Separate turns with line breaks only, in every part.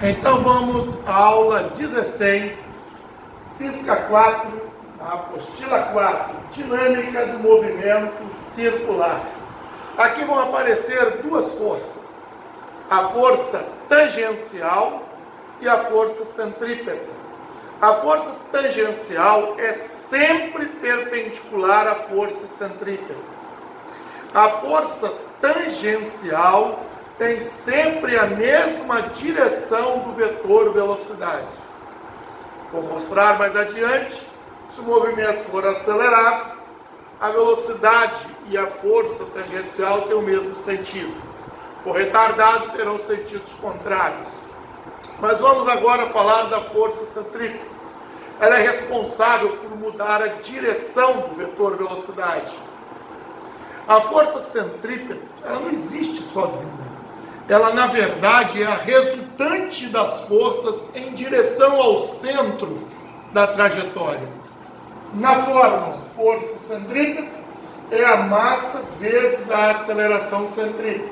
Então vamos à aula 16, Física 4, a apostila 4, Dinâmica do Movimento Circular. Aqui vão aparecer duas forças, a força tangencial e a força centrípeta. A força tangencial é sempre perpendicular à força centrípeta. A força tangencial tem sempre a mesma direção do vetor velocidade. Vou mostrar mais adiante. Se o movimento for acelerado, a velocidade e a força tangencial têm o mesmo sentido. Se for retardado, terão sentidos contrários. Mas vamos agora falar da força centrípeta. Ela é responsável por mudar a direção do vetor velocidade. A força centrípeta, ela não existe sozinha. Ela, na verdade, é a resultante das forças em direção ao centro da trajetória. Na fórmula, força centrípeta é a massa vezes a aceleração centrípeta.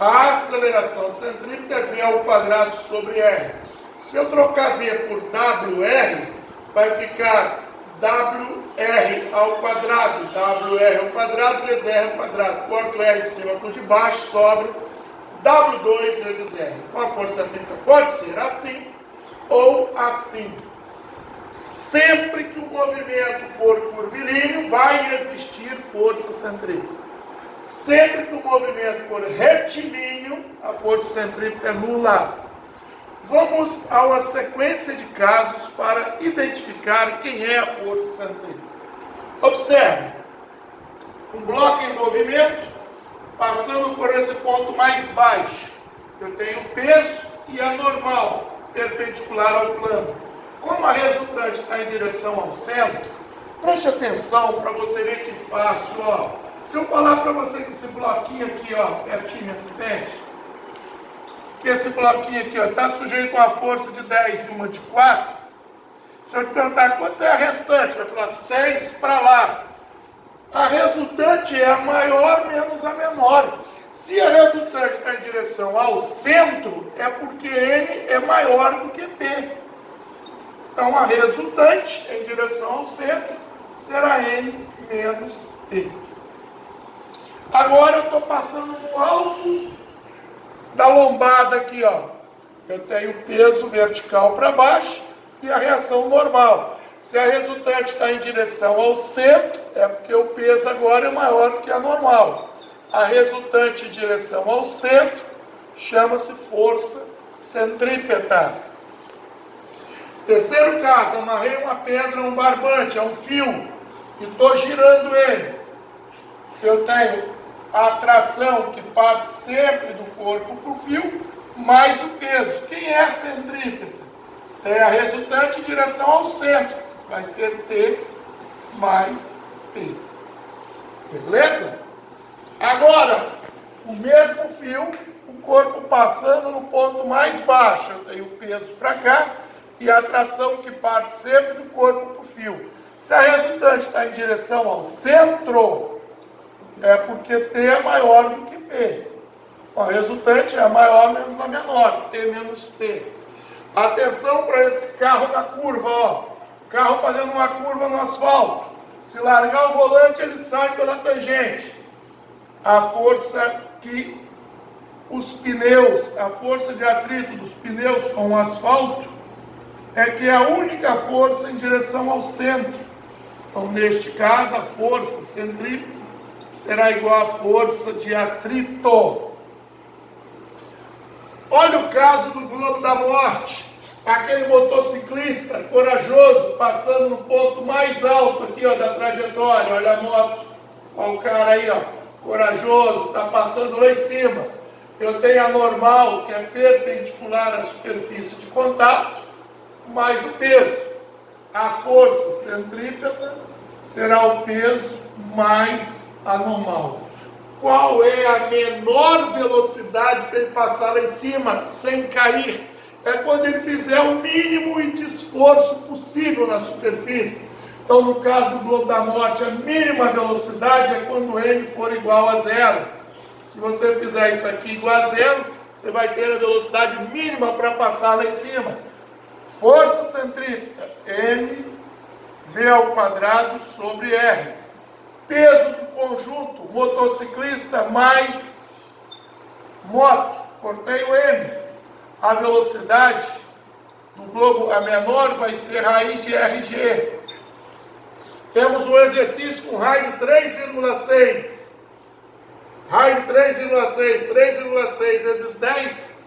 A aceleração centrípeta é V ao quadrado sobre R. Se eu trocar V por WR, vai ficar WR ao quadrado. WR ao quadrado vezes R ao quadrado. Corto R de cima com o de baixo, sobra W2 vezes R. Então a força centrípeta pode ser assim ou assim. Sempre que o movimento for curvilíneo, vai existir força centrípeta. Sempre que o movimento for retilíneo, a força centrípeta é nula. Vamos a uma sequência de casos para identificar quem é a força centrípeta. Observe, um bloco em movimento, passando por esse ponto mais baixo. Eu tenho peso e a normal, perpendicular ao plano. Como a resultante está em direção ao centro, preste atenção para você ver que fácil, ó. Se eu falar para você que esse bloquinho aqui, ó, pertinho, assistente, que esse bloquinho aqui, ó, está sujeito a uma força de 10 e uma de 4, se eu te perguntar quanto é a restante, vai falar 6 para lá. A resultante é a maior menos a menor. Se a resultante está em direção ao centro, é porque N é maior do que P. Então, a resultante em direção ao centro será N menos P. Agora eu estou passando no alto da lombada aqui, ó. Eu tenho peso vertical para baixo e a reação normal. Se a resultante está em direção ao centro, é porque o peso agora é maior do que a normal. A resultante em direção ao centro chama-se força centrípeta. Terceiro caso, amarrei uma pedra a um barbante, a um fio, e estou girando ele. Eu tenho a atração que parte sempre do corpo para o fio, mais o peso. Quem é a centrípeta? É a resultante em direção ao centro. Vai ser T mais P. Beleza? Agora, o mesmo fio, o corpo passando no ponto mais baixo. Eu tenho o peso para cá e a atração que parte sempre do corpo para o fio. Se a resultante está em direção ao centro, é porque T é maior do que P. A resultante é a maior menos a menor, T menos P. Atenção para esse carro na curva, ó. Carro fazendo uma curva no asfalto. Se largar o volante, ele sai pela tangente. A força que os pneus, a força de atrito dos pneus com o asfalto, é que é a única força em direção ao centro. Então, neste caso, a força centrípeta será igual à força de atrito. Olha o caso do Globo da Morte. Aquele motociclista corajoso passando no ponto mais alto aqui, ó, da trajetória. Olha a moto. Olha o cara aí, ó, corajoso, está passando lá em cima. Eu tenho a normal, que é perpendicular à superfície de contato, mais o peso. A força centrípeta será o peso mais a normal. Qual é a menor velocidade para ele passar lá em cima sem cair? É quando ele fizer o mínimo de esforço possível na superfície. Então, no caso do Globo da Morte, a mínima velocidade é quando N for igual a zero. Se você fizer isso aqui igual a zero, você vai ter a velocidade mínima para passar lá em cima. Força centrípeta, mv² sobre r. Peso do conjunto, motociclista mais moto, cortei o m. A velocidade do globo a menor vai ser raiz de rg. Temos um exercício com raio de 3,6. Raio de 3,6. 3,6 vezes 10,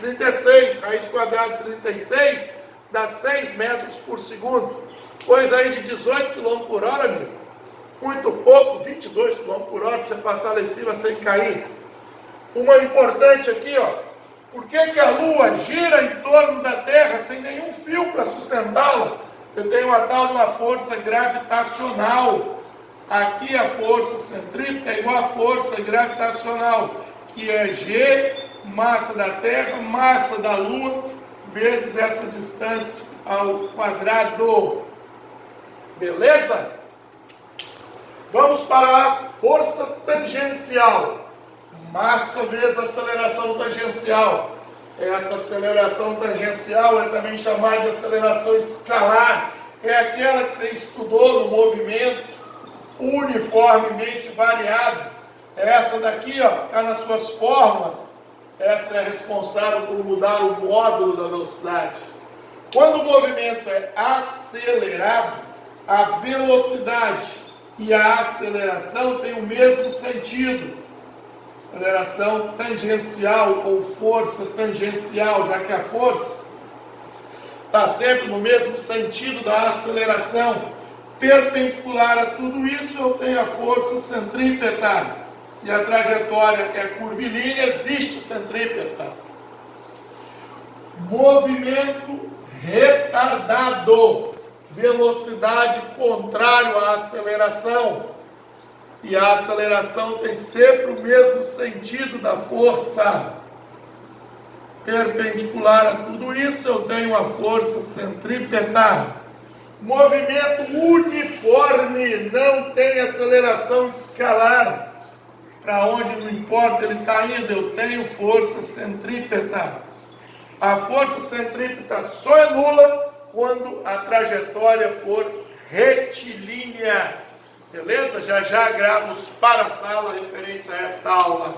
36. Raiz quadrada de 36 dá 6 metros por segundo. Coisa aí de 18 km por hora, amigo. Muito pouco, 22 km por hora, para você passar lá em cima sem cair. Uma importante aqui, ó. Por que a Lua gira em torno da Terra sem nenhum fio para sustentá-la? Eu tenho a tal de uma força gravitacional. Aqui a força centrípeta é igual à força gravitacional, que é G, massa da Terra, massa da Lua, vezes essa distância ao quadrado. Beleza? Vamos para a força tangencial. Massa vezes aceleração tangencial. Essa aceleração tangencial é também chamada de aceleração escalar. É aquela que você estudou no movimento uniformemente variado. Essa daqui, ó, está nas suas fórmulas. Essa é responsável por mudar o módulo da velocidade. Quando o movimento é acelerado, a velocidade e a aceleração têm o mesmo sentido. Aceleração tangencial ou força tangencial, já que a força está sempre no mesmo sentido da aceleração. Perpendicular a tudo isso, eu tenho a força centrípeta. Se a trajetória é curvilínea, existe centrípeta. Movimento retardado, velocidade contrária à aceleração. E a aceleração tem sempre o mesmo sentido da força. Perpendicular a tudo isso, eu tenho a força centrípeta. Movimento uniforme não tem aceleração escalar. Para onde não importa ele está indo, eu tenho força centrípeta. A força centrípeta só é nula quando a trajetória for retilínea. Beleza? Já gravo os para-sala referentes a esta aula.